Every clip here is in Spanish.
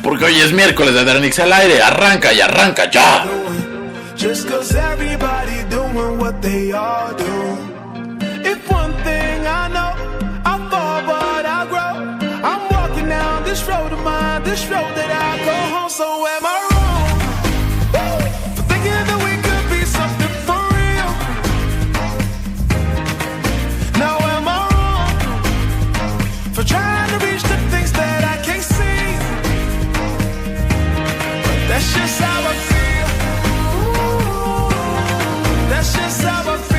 porque hoy es miércoles de Adrenix al aire. Arranca y arranca ya. Just 'cause everybody doing what they all do. If one thing I know, I fall but I grow. I'm walking down this road of mine, this road that I go home. So am I wrong for thinking that we could be something for real? Now am I wrong for trying to reach the things that I can't see? But that's just how I feel. That's just how I feel.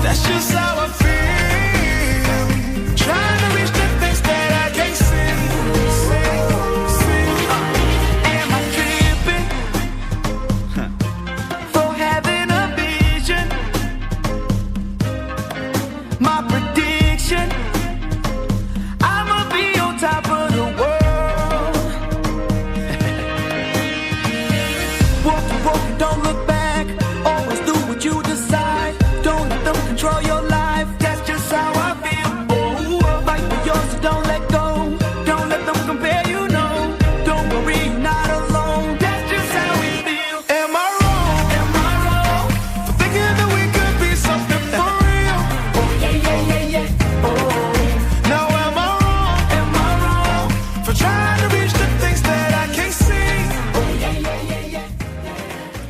That's just how I feel. Trying to reach the things that I can't see. Am I tripping for having a vision? My prediction, I'ma be on top of the world. Don't look back, always do what you decide. Don't let them control your life, that's just how I feel. Oh, fight for yours, so don't let go. Don't let them compare, you know. Don't worry, you're not alone. That's just how we feel. Am I wrong? Am I wrong for thinking that we could be something for real? Oh yeah, yeah, yeah, yeah. Oh, now am I wrong? Am I wrong for trying to reach the things that I can't see? Oh yeah, yeah, yeah, yeah.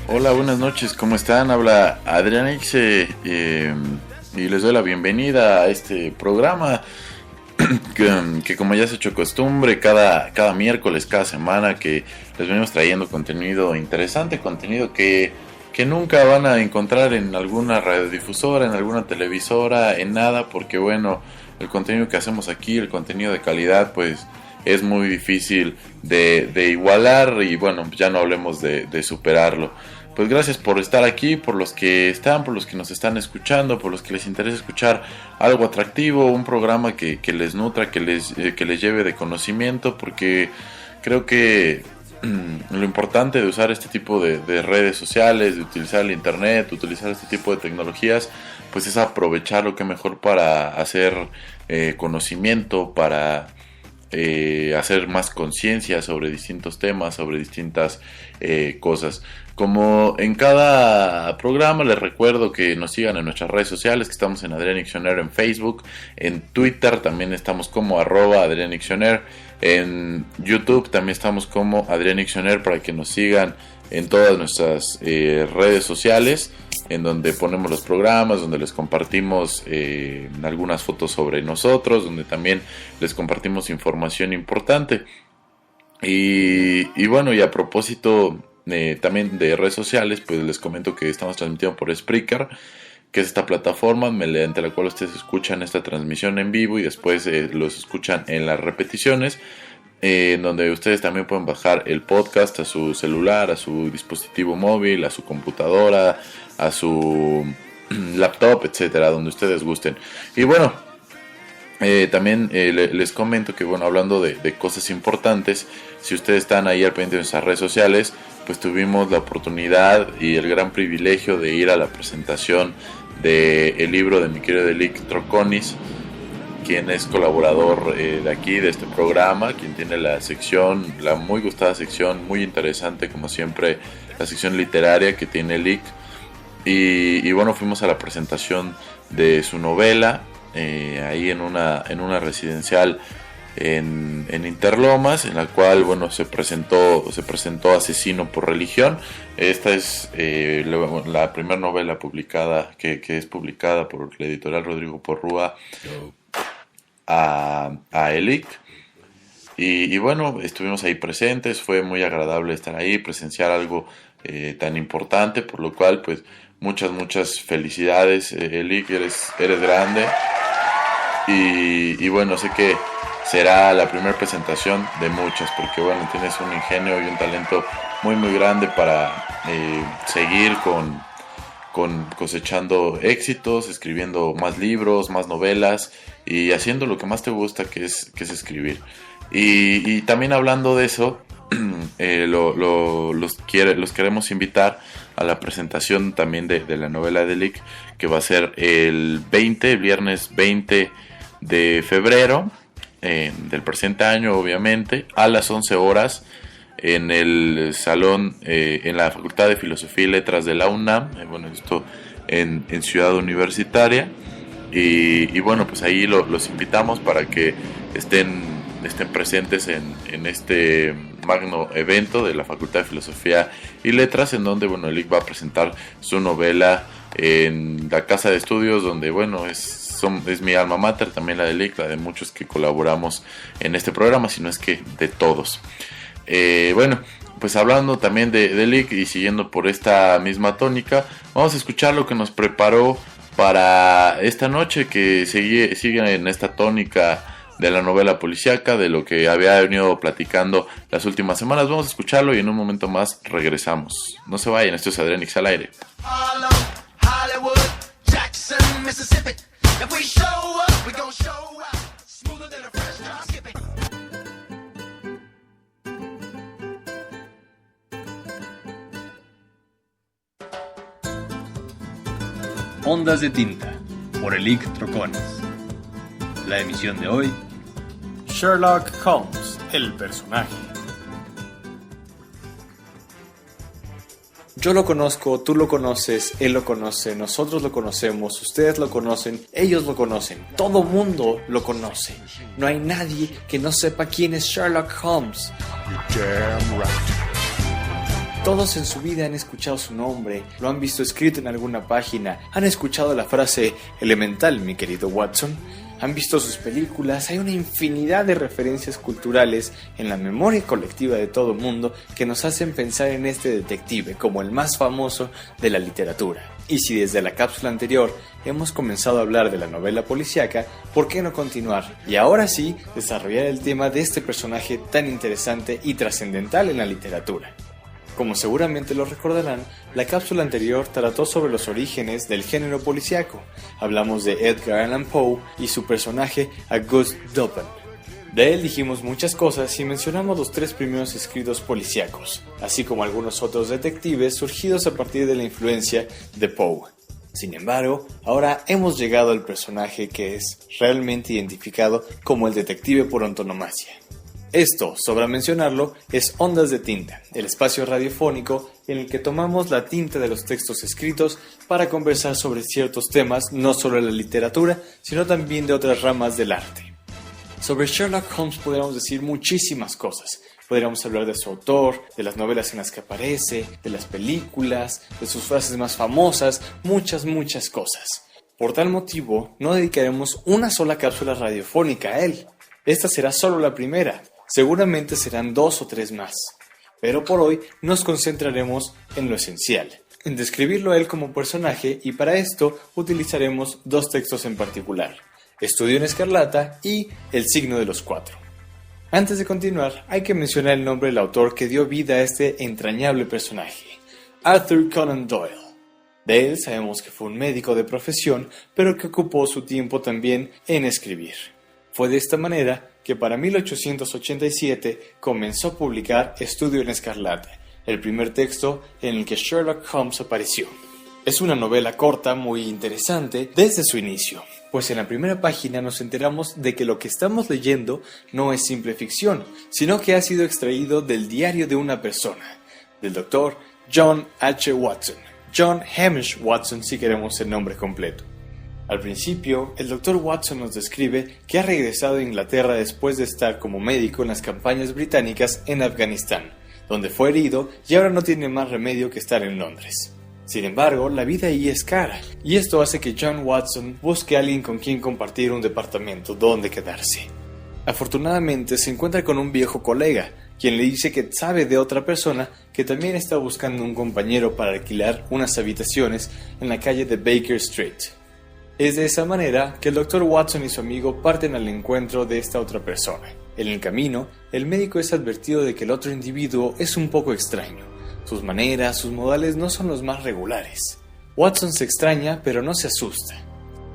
Hola, buenas noches, ¿cómo están? Habla Adrenix y les doy la bienvenida a este programa que como ya se ha hecho costumbre, cada miércoles, cada semana que les venimos trayendo contenido interesante, contenido que nunca van a encontrar en alguna radiodifusora, en alguna televisora, en nada, porque bueno, el contenido que hacemos aquí, el contenido de calidad, pues es muy difícil de igualar y bueno, ya no hablemos de superarlo. Pues gracias por estar aquí, por los que están, por los que nos están escuchando, por los que les interesa escuchar algo atractivo, un programa que les nutra, que les lleve de conocimiento, porque creo que lo importante de usar este tipo de redes sociales, de utilizar el internet, de utilizar este tipo de tecnologías, pues es aprovechar lo que mejor para hacer conocimiento, para hacer más conciencia sobre distintos temas, sobre distintas cosas. Como en cada programa, les recuerdo que nos sigan en nuestras redes sociales, que estamos en Adrenixioner en Facebook, en Twitter también estamos como @Adrenixioner, en YouTube también estamos como Adrenixioner, para que nos sigan en todas nuestras redes sociales, en donde ponemos los programas, donde les compartimos algunas fotos sobre nosotros, donde también les compartimos información importante. Y bueno, y a propósito también de redes sociales, pues les comento que estamos transmitiendo por Spreaker, que es esta plataforma mediante la cual ustedes escuchan esta transmisión en vivo y después los escuchan en las repeticiones, donde ustedes también pueden bajar el podcast a su celular, a su dispositivo móvil, a su computadora, a su laptop, etcétera, donde ustedes gusten. Y bueno, también les comento que bueno, hablando de cosas importantes, si ustedes están ahí al pendiente de nuestras redes sociales, pues tuvimos la oportunidad y el gran privilegio de ir a la presentación del libro de mi querido Elic Troconis, quien es colaborador de aquí, de este programa, quien tiene la sección, la muy gustada sección, muy interesante como siempre, la sección literaria que tiene Elic. Y bueno, fuimos a la presentación de su novela, ahí en una residencial en Interlomas, en la cual bueno se presentó Asesino por religión. Esta es la primera novela publicada que es publicada por la editorial Rodrigo Porrúa a Elic. Y bueno, estuvimos ahí presentes, fue muy agradable estar ahí, presenciar algo tan importante, por lo cual pues muchas felicidades, Elic, eres grande. Y bueno, sé que será la primera presentación de muchas, porque bueno, tienes un ingenio y un talento muy grande para seguir con cosechando éxitos, escribiendo más libros, más novelas y haciendo lo que más te gusta, que es escribir. Y también hablando de eso, los queremos invitar a la presentación también de la novela de Elic, que va a ser el viernes 20 de febrero, del presente año, obviamente, a las 11 horas en el salón, en la Facultad de Filosofía y Letras de la UNAM, bueno, esto en Ciudad Universitaria, y bueno, pues ahí los invitamos para que estén presentes en este magno evento de la Facultad de Filosofía y Letras, en donde, bueno, el IC va a presentar su novela en la casa de estudios, donde, bueno, es mi alma mater, también la del IC, la de muchos que colaboramos en este programa, si no es que de todos. Bueno, pues hablando también de Lick y siguiendo por esta misma tónica, vamos a escuchar lo que nos preparó para esta noche, que sigue en esta tónica de la novela policíaca, de lo que había venido platicando las últimas semanas. Vamos a escucharlo y en un momento más regresamos. No se vayan, esto es Adrianix al aire. Hollywood, Jackson, Mississippi. If we show up, we gon' show out. Smoother than a fresh drop skipping. Ondas de tinta, por el IC Troconis. La emisión de hoy: Sherlock Holmes, el personaje. Yo lo conozco, tú lo conoces, él lo conoce, nosotros lo conocemos, ustedes lo conocen, ellos lo conocen, todo mundo lo conoce. No hay nadie que no sepa quién es Sherlock Holmes. Todos en su vida han escuchado su nombre, lo han visto escrito en alguna página, han escuchado la frase elemental, mi querido Watson, han visto sus películas. Hay una infinidad de referencias culturales en la memoria colectiva de todo el mundo que nos hacen pensar en este detective como el más famoso de la literatura. Y si desde la cápsula anterior hemos comenzado a hablar de la novela policíaca, ¿por qué no continuar? Y ahora sí, desarrollar el tema de este personaje tan interesante y trascendental en la literatura. Como seguramente lo recordarán, la cápsula anterior trató sobre los orígenes del género policíaco. Hablamos de Edgar Allan Poe y su personaje Auguste Dupin. De él dijimos muchas cosas y mencionamos los 3 primeros escritos policíacos, así como algunos otros detectives surgidos a partir de la influencia de Poe. Sin embargo, ahora hemos llegado al personaje que es realmente identificado como el detective por antonomasia. Esto, sobra mencionarlo, es Ondas de Tinta, el espacio radiofónico en el que tomamos la tinta de los textos escritos para conversar sobre ciertos temas, no solo de la literatura, sino también de otras ramas del arte. Sobre Sherlock Holmes podríamos decir muchísimas cosas. Podríamos hablar de su autor, de las novelas en las que aparece, de las películas, de sus frases más famosas, muchas cosas. Por tal motivo, no dedicaremos una sola cápsula radiofónica a él. Esta será solo la primera. Seguramente serán 2 o 3 más, pero por hoy nos concentraremos en lo esencial, en describirlo a él como personaje, y para esto utilizaremos 2 textos en particular: Estudio en Escarlata y El signo de los 4. Antes de continuar, hay que mencionar el nombre del autor que dio vida a este entrañable personaje: Arthur Conan Doyle. De él sabemos que fue un médico de profesión, pero que ocupó su tiempo también en escribir. Fue de esta manera que para 1887 comenzó a publicar Estudio en Escarlata, el primer texto en el que Sherlock Holmes apareció. Es una novela corta muy interesante desde su inicio, pues en la primera página nos enteramos de que lo que estamos leyendo no es simple ficción, sino que ha sido extraído del diario de una persona, del doctor John H. Watson, John Hamish Watson si queremos el nombre completo. Al principio, el Dr. Watson nos describe que ha regresado a Inglaterra después de estar como médico en las campañas británicas en Afganistán, donde fue herido y ahora no tiene más remedio que estar en Londres. Sin embargo, la vida ahí es cara, y esto hace que John Watson busque a alguien con quien compartir un departamento donde quedarse. Afortunadamente, se encuentra con un viejo colega, quien le dice que sabe de otra persona que también está buscando un compañero para alquilar unas habitaciones en la calle de Baker Street. Es de esa manera que el Dr. Watson y su amigo parten al encuentro de esta otra persona. En el camino, el médico es advertido de que el otro individuo es un poco extraño. Sus maneras, sus modales no son los más regulares. Watson se extraña, pero no se asusta.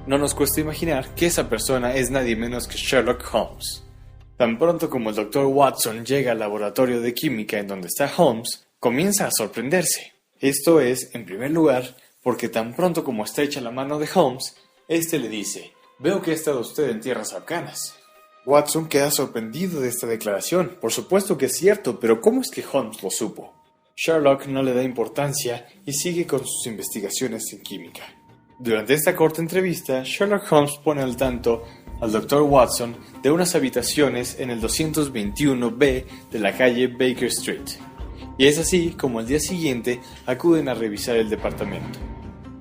No nos cuesta imaginar que esa persona es nadie menos que Sherlock Holmes. Tan pronto como el Dr. Watson llega al laboratorio de química en donde está Holmes, comienza a sorprenderse. Esto es, en primer lugar, porque tan pronto como estrecha la mano de Holmes, este le dice: «Veo que ha estado usted en tierras afganas». Watson queda sorprendido de esta declaración. Por supuesto que es cierto, pero ¿cómo es que Holmes lo supo? Sherlock no le da importancia y sigue con sus investigaciones en química. Durante esta corta entrevista, Sherlock Holmes pone al tanto al Dr. Watson de unas habitaciones en el 221B de la calle Baker Street. Y es así como al día siguiente acuden a revisar el departamento.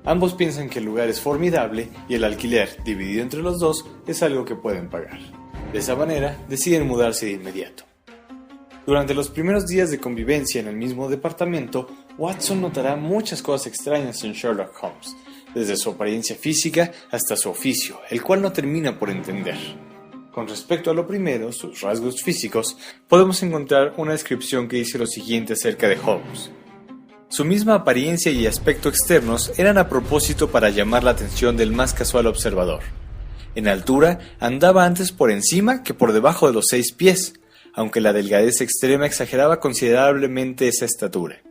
Ambos piensan que el lugar es formidable y el alquiler, dividido entre los dos, es algo que pueden pagar. De esa manera, deciden mudarse de inmediato. Durante los primeros días de convivencia en el mismo departamento, Watson notará muchas cosas extrañas en Sherlock Holmes, desde su apariencia física hasta su oficio, el cual no termina por entender. Con respecto a lo primero, sus rasgos físicos, podemos encontrar una descripción que dice lo siguiente acerca de Holmes. Su misma apariencia y aspecto externos eran a propósito para llamar la atención del más casual observador. En altura, andaba antes por encima que por debajo de los 6 pies, aunque la delgadez extrema exageraba considerablemente esa estatura.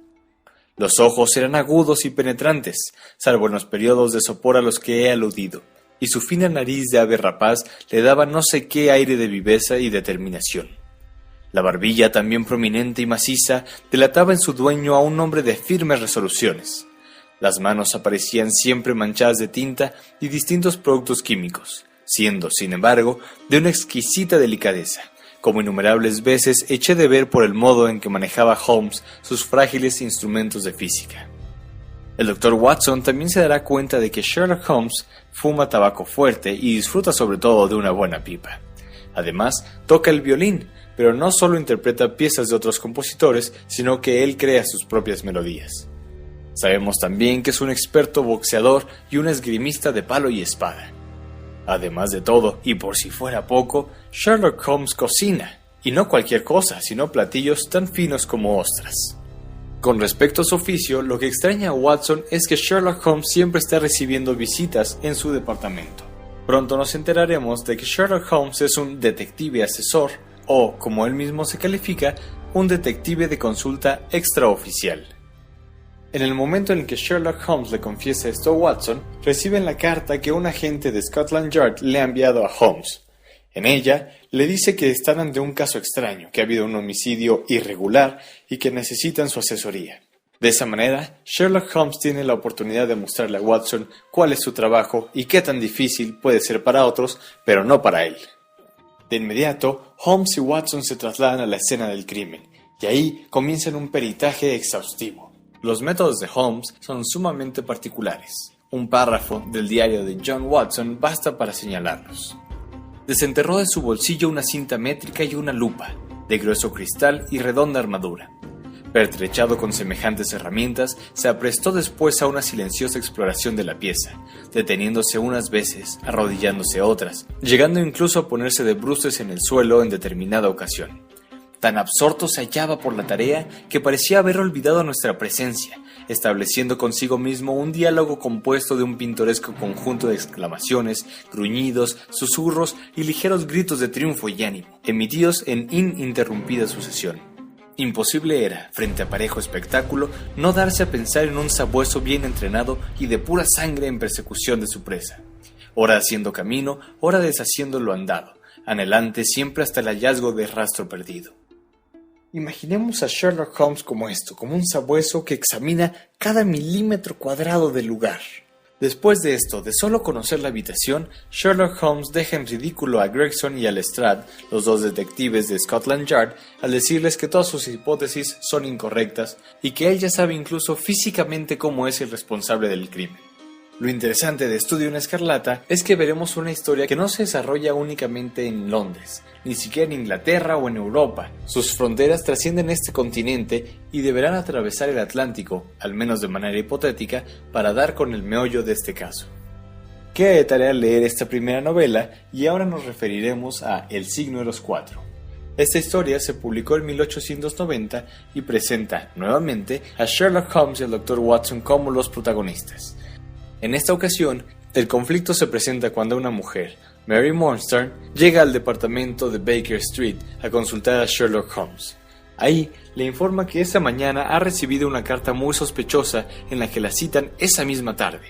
Los ojos eran agudos y penetrantes, salvo en los periodos de sopor a los que he aludido, y su fina nariz de ave rapaz le daba no sé qué aire de viveza y determinación. La barbilla, también prominente y maciza, delataba en su dueño a un hombre de firmes resoluciones. Las manos aparecían siempre manchadas de tinta y distintos productos químicos, siendo, sin embargo, de una exquisita delicadeza, como innumerables veces eché de ver por el modo en que manejaba Holmes sus frágiles instrumentos de física. El Dr. Watson también se dará cuenta de que Sherlock Holmes fuma tabaco fuerte y disfruta sobre todo de una buena pipa. Además, toca el violín, pero no solo interpreta piezas de otros compositores, sino que él crea sus propias melodías. Sabemos también que es un experto boxeador y un esgrimista de palo y espada. Además de todo, y por si fuera poco, Sherlock Holmes cocina, y no cualquier cosa, sino platillos tan finos como ostras. Con respecto a su oficio, lo que extraña a Watson es que Sherlock Holmes siempre está recibiendo visitas en su departamento. Pronto nos enteraremos de que Sherlock Holmes es un detective asesor, o, como él mismo se califica, un detective de consulta extraoficial. En el momento en que Sherlock Holmes le confiesa esto a Watson, reciben la carta que un agente de Scotland Yard le ha enviado a Holmes. En ella, le dice que están ante un caso extraño, que ha habido un homicidio irregular y que necesitan su asesoría. De esa manera, Sherlock Holmes tiene la oportunidad de mostrarle a Watson cuál es su trabajo y qué tan difícil puede ser para otros, pero no para él. De inmediato, Holmes y Watson se trasladan a la escena del crimen, y ahí comienzan un peritaje exhaustivo. Los métodos de Holmes son sumamente particulares. Un párrafo del diario de John Watson basta para señalarlos. Desenterró de su bolsillo una cinta métrica y una lupa, de grueso cristal y redonda armadura. Pertrechado con semejantes herramientas, se aprestó después a una silenciosa exploración de la pieza, deteniéndose unas veces, arrodillándose otras, llegando incluso a ponerse de bruces en el suelo en determinada ocasión. Tan absorto se hallaba por la tarea que parecía haber olvidado nuestra presencia, estableciendo consigo mismo un diálogo compuesto de un pintoresco conjunto de exclamaciones, gruñidos, susurros y ligeros gritos de triunfo y ánimo, emitidos en ininterrumpida sucesión. Imposible era, frente a parejo espectáculo, no darse a pensar en un sabueso bien entrenado y de pura sangre en persecución de su presa, ora haciendo camino, ora deshaciendo lo andado, anhelante siempre hasta el hallazgo de rastro perdido. Imaginemos a Sherlock Holmes como esto, como un sabueso que examina cada milímetro cuadrado del lugar. Después de esto, de solo conocer la habitación, Sherlock Holmes deja en ridículo a Gregson y a Lestrade, los dos detectives de Scotland Yard, al decirles que todas sus hipótesis son incorrectas y que él ya sabe incluso físicamente cómo es el responsable del crimen. Lo interesante de Estudio en Escarlata es que veremos una historia que no se desarrolla únicamente en Londres, ni siquiera en Inglaterra o en Europa. Sus fronteras trascienden este continente y deberán atravesar el Atlántico, al menos de manera hipotética, para dar con el meollo de este caso. Queda de tarea leer esta primera novela y ahora nos referiremos a El signo de los cuatro. Esta historia se publicó en 1890 y presenta, nuevamente, a Sherlock Holmes y al Dr. Watson como los protagonistas. En esta ocasión, el conflicto se presenta cuando una mujer, Mary Mornstar, llega al departamento de Baker Street a consultar a Sherlock Holmes. Ahí le informa que esa mañana ha recibido una carta muy sospechosa en la que la citan esa misma tarde.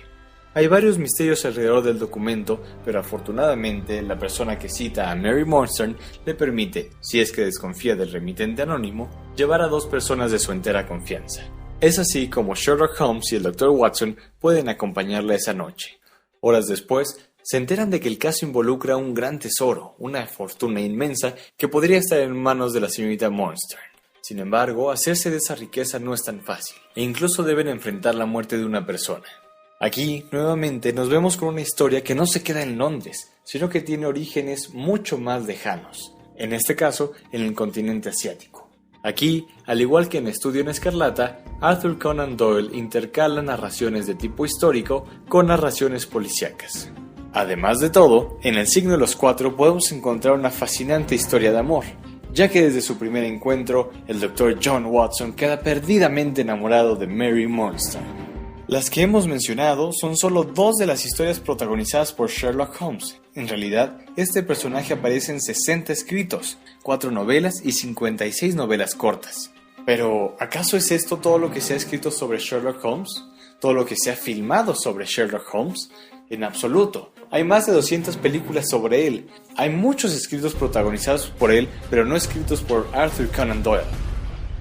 Hay varios misterios alrededor del documento, pero afortunadamente la persona que cita a Mary Mornstern le permite, si es que desconfía del remitente anónimo, llevar a 2 personas de su entera confianza. Es así como Sherlock Holmes y el Dr. Watson pueden acompañarla esa noche. Horas después, se enteran de que el caso involucra un gran tesoro, una fortuna inmensa que podría estar en manos de la señorita Mornstern. Sin embargo, hacerse de esa riqueza no es tan fácil, e incluso deben enfrentar la muerte de una persona. Aquí, nuevamente, nos vemos con una historia que no se queda en Londres, sino que tiene orígenes mucho más lejanos, en este caso, en el continente asiático. Aquí, al igual que en Estudio en Escarlata, Arthur Conan Doyle intercala narraciones de tipo histórico con narraciones policíacas. Además de todo, en El signo de los 4 podemos encontrar una fascinante historia de amor, ya que desde su primer encuentro, el Dr. John Watson queda perdidamente enamorado de Mary Mornstern. Las que hemos mencionado son solo 2 de las historias protagonizadas por Sherlock Holmes. En realidad, este personaje aparece en 60 escritos, 4 novelas y 56 novelas cortas. Pero, ¿acaso es esto todo lo que se ha escrito sobre Sherlock Holmes? ¿Todo lo que se ha filmado sobre Sherlock Holmes? En absoluto. Hay más de 200 películas sobre él. Hay muchos escritos protagonizados por él, pero no escritos por Arthur Conan Doyle.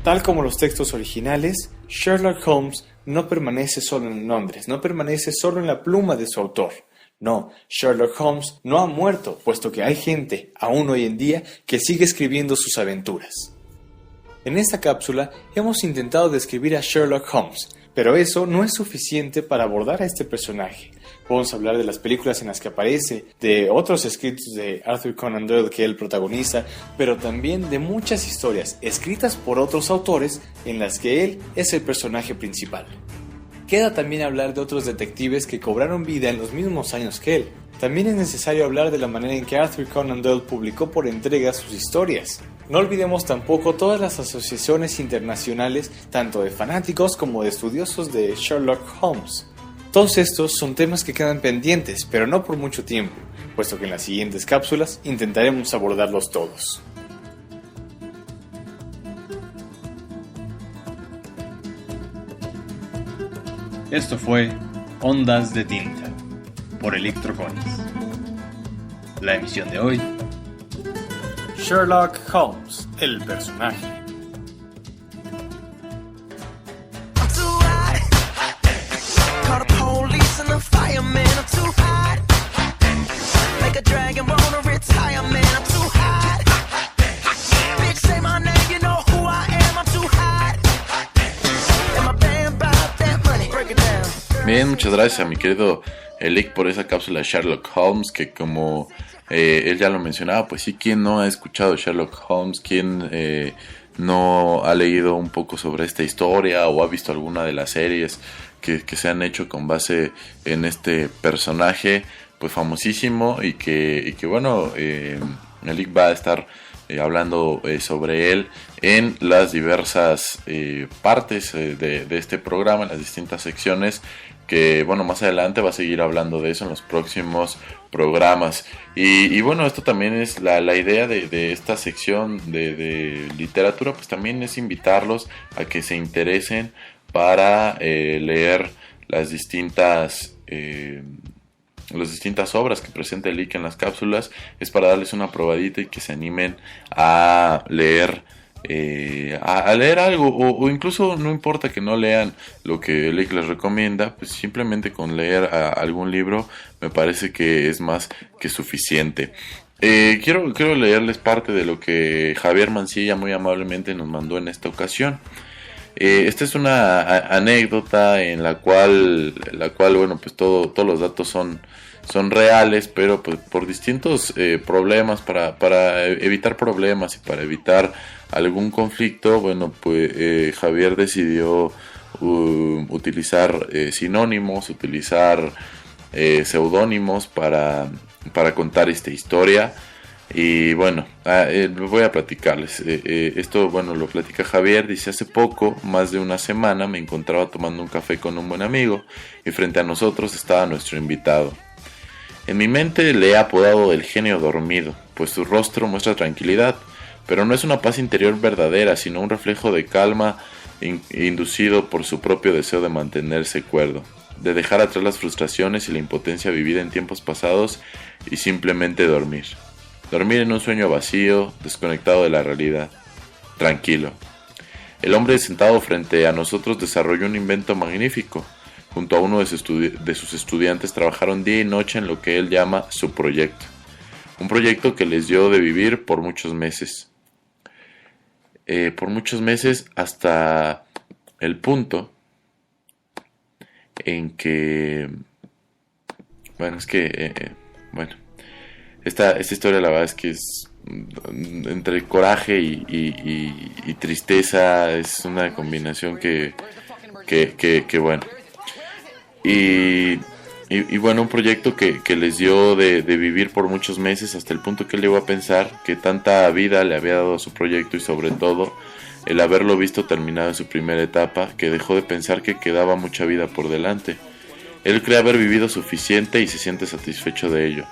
Tal como los textos originales, Sherlock Holmes no permanece solo en Londres, no permanece solo en la pluma de su autor. No, Sherlock Holmes no ha muerto, puesto que hay gente, aún hoy en día, que sigue escribiendo sus aventuras. En esta cápsula hemos intentado describir a Sherlock Holmes, pero eso no es suficiente para abordar a este personaje. Podemos hablar de las películas en las que aparece, de otros escritos de Arthur Conan Doyle que él protagoniza, pero también de muchas historias escritas por otros autores en las que él es el personaje principal. Queda también hablar de otros detectives que cobraron vida en los mismos años que él. También es necesario hablar de la manera en que Arthur Conan Doyle publicó por entregas sus historias. No olvidemos tampoco todas las asociaciones internacionales, tanto de fanáticos como de estudiosos de Sherlock Holmes. Todos estos son temas que quedan pendientes, pero no por mucho tiempo, puesto que en las siguientes cápsulas intentaremos abordarlos todos. Esto fue Ondas de Tinta, por Electroconis. La emisión de hoy: Sherlock Holmes, el personaje. I'm too hot. Call the police and the fireman. I'm too hot. Make a dragon wanna retire, man. I'm too hot. Bitch, say my name, you know who I am. I'm too hot. And my band about that money. Break it down. Bien, muchas gracias a mi querido Elic por esa cápsula de Sherlock Holmes, que como él ya lo mencionaba, pues sí, ¿quién no ha escuchado Sherlock Holmes? ¿Quién no ha leído un poco sobre esta historia o ha visto alguna de las series que se han hecho con base en este personaje pues famosísimo y que bueno, Elic va a estar hablando sobre él en las diversas partes de este programa, en las distintas secciones, que bueno, más adelante va a seguir hablando de eso en los próximos programas. Y bueno, esto también es la idea de esta sección de literatura, pues también es invitarlos a que se interesen para leer las distintas obras que presenta el IC en las cápsulas. Es para darles una probadita y que se animen a leer algo, o incluso no importa que no lean lo que el IC les recomienda, pues simplemente con leer algún libro me parece que es más que suficiente. Quiero leerles parte de lo que Javier Mancilla muy amablemente nos mandó en esta ocasión. Esta es una anécdota en la cual bueno, pues todos los datos son reales, pero pues por distintos problemas, para evitar problemas y para evitar algún conflicto, bueno, pues Javier decidió utilizar sinónimos, utilizar seudónimos para contar esta historia. Y bueno, voy a platicarles. Esto, bueno, lo platica Javier. Dice: hace poco, más de una semana, me encontraba tomando un café con un buen amigo y frente a nosotros estaba nuestro invitado. En mi mente le he apodado el genio dormido, pues su rostro muestra tranquilidad, pero no es una paz interior verdadera, sino un reflejo de calma inducido por su propio deseo de mantenerse cuerdo. de dejar atrás las frustraciones y la impotencia vivida en tiempos pasados y simplemente dormir. Dormir en un sueño vacío, desconectado de la realidad, tranquilo. El hombre sentado frente a nosotros desarrolló un invento magnífico. Junto a uno de sus estudiantes trabajaron día y noche en lo que él llama su proyecto. Un proyecto que les dio de vivir por muchos meses. Por muchos meses hasta el punto en que... Esta historia la verdad es que es entre coraje y tristeza, es una combinación que bueno. Y bueno, un proyecto que les dio de vivir por muchos meses hasta el punto que él llegó a pensar que tanta vida le había dado a su proyecto y sobre todo el haberlo visto terminado en su primera etapa, que dejó de pensar que quedaba mucha vida por delante. Él cree haber vivido suficiente y se siente satisfecho de ello.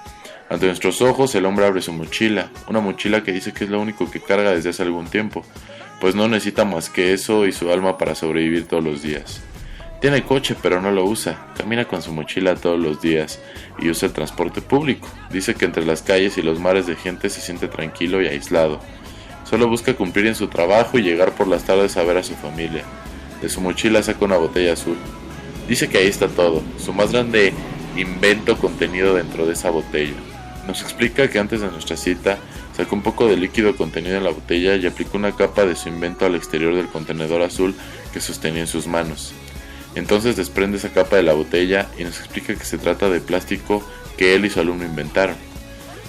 Ante nuestros ojos el hombre abre su mochila, una mochila que dice que es lo único que carga desde hace algún tiempo, pues no necesita más que eso y su alma para sobrevivir todos los días. Tiene coche pero no lo usa, camina con su mochila todos los días y usa el transporte público. Dice que entre las calles y los mares de gente se siente tranquilo y aislado. Solo busca cumplir en su trabajo y llegar por las tardes a ver a su familia. De su mochila saca una botella azul. Dice que ahí está todo, su más grande invento contenido dentro de esa botella. Nos explica que antes de nuestra cita sacó un poco de líquido contenido en la botella y aplicó una capa de su invento al exterior del contenedor azul que sostenía en sus manos. Entonces desprende esa capa de la botella y nos explica que se trata de plástico que él y su alumno inventaron.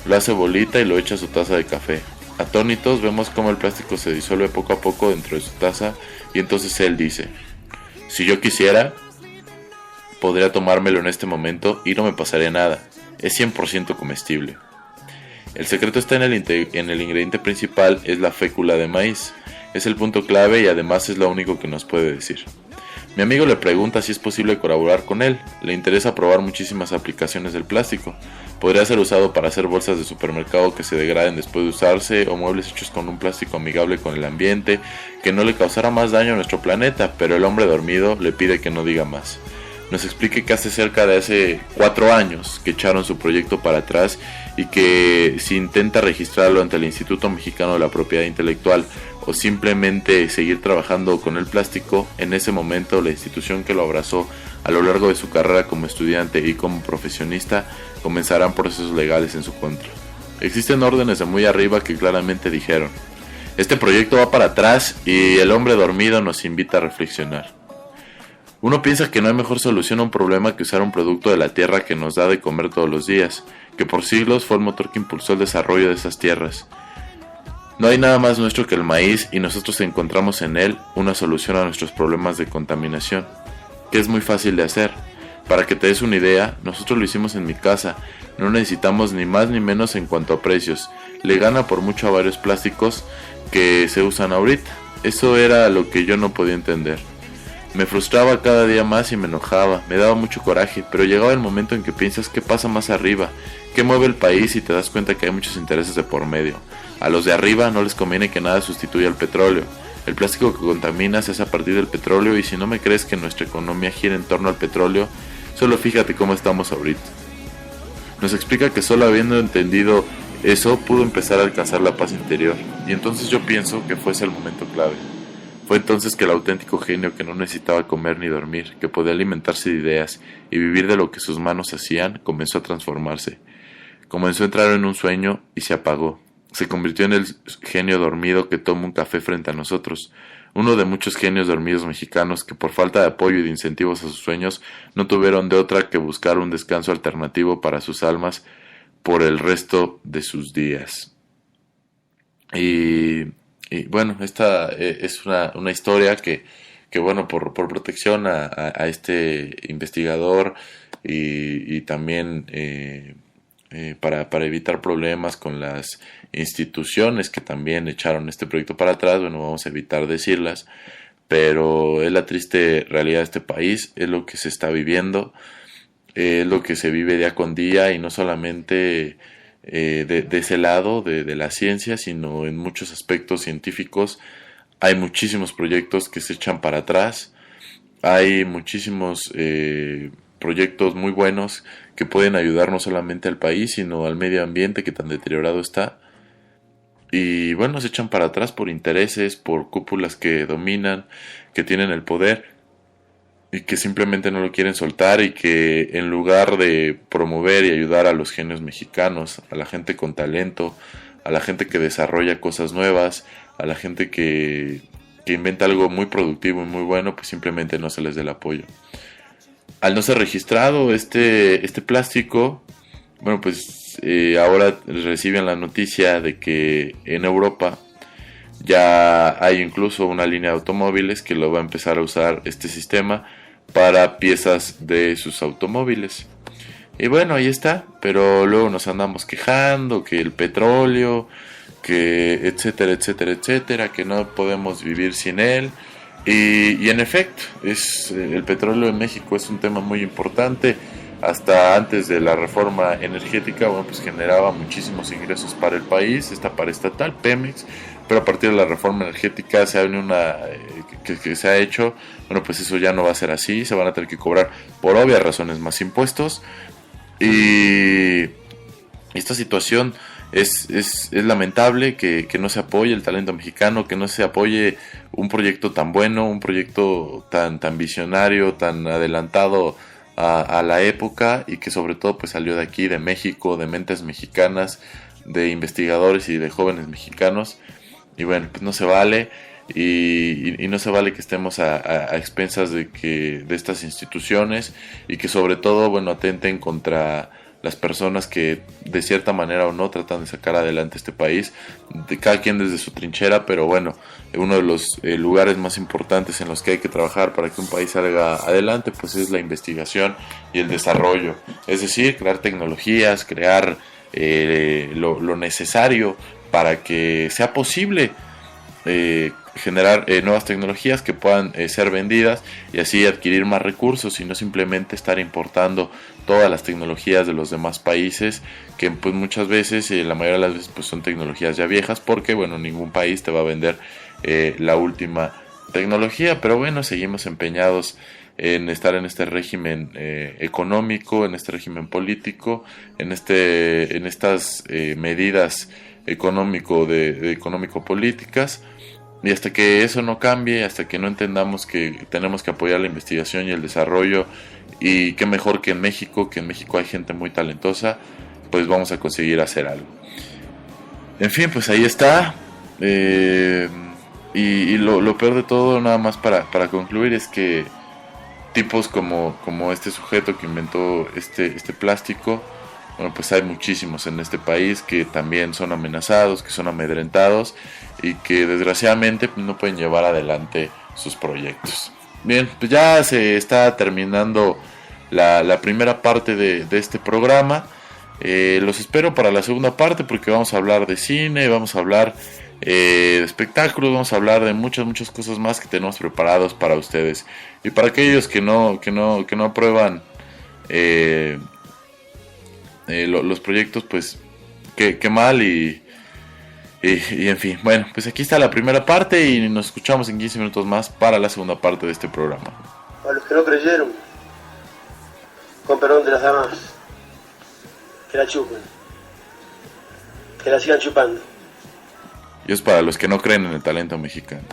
Lo hace bolita y lo echa a su taza de café. Atónitos vemos cómo el plástico se disuelve poco a poco dentro de su taza y entonces él dice: si yo quisiera, podría tomármelo en este momento y no me pasaría nada. Es 100% comestible. El secreto está en el ingrediente principal, es la fécula de maíz. Es el punto clave y además es lo único que nos puede decir. Mi amigo le pregunta si es posible colaborar con él. Le interesa probar muchísimas aplicaciones del plástico. Podría ser usado para hacer bolsas de supermercado que se degraden después de usarse, o muebles hechos con un plástico amigable con el ambiente, que no le causara más daño a nuestro planeta, pero el hombre dormido le pide que no diga más. Nos explique que hace 4 años que echaron su proyecto para atrás y que si intenta registrarlo ante el Instituto Mexicano de la Propiedad Intelectual o simplemente seguir trabajando con el plástico, en ese momento la institución que lo abrazó a lo largo de su carrera como estudiante y como profesionista comenzarán procesos legales en su contra. Existen órdenes de muy arriba que claramente dijeron: este proyecto va para atrás y el hombre dormido nos invita a reflexionar. Uno piensa que no hay mejor solución a un problema que usar un producto de la tierra que nos da de comer todos los días, que por siglos fue el motor que impulsó el desarrollo de esas tierras. No hay nada más nuestro que el maíz y nosotros encontramos en él una solución a nuestros problemas de contaminación, que es muy fácil de hacer. Para que te des una idea, nosotros lo hicimos en mi casa, no necesitamos ni más ni menos en cuanto a precios, le gana por mucho a varios plásticos que se usan ahorita. Eso era lo que yo no podía entender. Me frustraba cada día más y me enojaba, me daba mucho coraje, pero llegaba el momento en que piensas qué pasa más arriba, qué mueve el país y te das cuenta que hay muchos intereses de por medio. A los de arriba no les conviene que nada sustituya al petróleo. El plástico que contamina se hace a partir del petróleo y si no me crees que nuestra economía gira en torno al petróleo, solo fíjate cómo estamos ahorita. Nos explica que solo habiendo entendido eso pudo empezar a alcanzar la paz interior y entonces yo pienso que fuese el momento clave. Fue entonces que el auténtico genio que no necesitaba comer ni dormir, que podía alimentarse de ideas y vivir de lo que sus manos hacían, comenzó a transformarse. Comenzó a entrar en un sueño y se apagó. Se convirtió en el genio dormido que toma un café frente a nosotros, uno de muchos genios dormidos mexicanos que por falta de apoyo y de incentivos a sus sueños no tuvieron de otra que buscar un descanso alternativo para sus almas por el resto de sus días. Y bueno, esta es una historia que bueno, por protección a este investigador y también para evitar problemas con las instituciones que también echaron este proyecto para atrás, bueno, vamos a evitar decirlas, pero es la triste realidad de este país, es lo que se está viviendo, es lo que se vive día con día y no solamente de ese lado de la ciencia, sino en muchos aspectos científicos. Hay muchísimos proyectos que se echan para atrás, hay muchísimos proyectos muy buenos que pueden ayudar no solamente al país, sino al medio ambiente que tan deteriorado está. Y bueno, se echan para atrás por intereses, por cúpulas que dominan, que tienen el poder y que simplemente no lo quieren soltar, y que en lugar de promover y ayudar a los genios mexicanos, a la gente con talento, a la gente que desarrolla cosas nuevas, a la gente que inventa algo muy productivo y muy bueno, pues simplemente no se les dé el apoyo. Al no ser registrado este plástico, bueno, pues ahora reciben la noticia de que en Europa ya hay incluso una línea de automóviles que lo va a empezar a usar este sistema para piezas de sus automóviles. Y bueno, ahí está, pero luego nos andamos quejando que el petróleo, que etcétera, etcétera, etcétera, que no podemos vivir sin él. Y en efecto, el petróleo en México es un tema muy importante. Hasta antes de la reforma energética, bueno, pues generaba muchísimos ingresos para el país, esta paraestatal, Pemex, pero a partir de la reforma energética se ha hecho, bueno, pues eso ya no va a ser así, se van a tener que cobrar por obvias razones más impuestos, y esta situación es lamentable, que no se apoye el talento mexicano, que no se apoye un proyecto tan bueno, un proyecto tan visionario, tan adelantado a la época, y que sobre todo pues salió de aquí, de México, de mentes mexicanas, de investigadores y de jóvenes mexicanos. Y bueno, pues no se vale, y no se vale que estemos a expensas de estas instituciones, y que sobre todo, bueno, atenten contra las personas que de cierta manera o no tratan de sacar adelante este país, de cada quien desde su trinchera. Pero bueno, uno de los lugares más importantes en los que hay que trabajar para que un país salga adelante, pues es la investigación y el desarrollo, es decir, crear tecnologías, crear lo necesario para que sea posible generar nuevas tecnologías que puedan ser vendidas, y así adquirir más recursos, y no simplemente estar importando todas las tecnologías de los demás países, que pues muchas veces, la mayoría de las veces, pues son tecnologías ya viejas, porque bueno, ningún país te va a vender la última tecnología. Pero bueno, seguimos empeñados en estar en este régimen económico, en este régimen político, en estas medidas económico-políticas. Y hasta que eso no cambie, hasta que no entendamos que tenemos que apoyar la investigación y el desarrollo, y qué mejor que en México hay gente muy talentosa, pues vamos a conseguir hacer algo. En fin, pues ahí está. Y lo peor de todo, nada más para concluir, es que tipos como este sujeto que inventó este plástico, bueno, pues hay muchísimos en este país que también son amenazados, que son amedrentados, y que desgraciadamente no pueden llevar adelante sus proyectos. Bien, pues ya se está terminando la primera parte de este programa. Los espero para la segunda parte, porque vamos a hablar de cine, vamos a hablar de espectáculos, vamos a hablar de muchas cosas más que tenemos preparados para ustedes. Y para aquellos que no aprueban los proyectos, pues qué mal, y en fin, bueno, pues aquí está la primera parte, y nos escuchamos en 15 minutos más para la segunda parte de este programa. A los que no creyeron, con perdón de las damas, que la chupen, que la sigan chupando. Y es para los que no creen en el talento mexicano.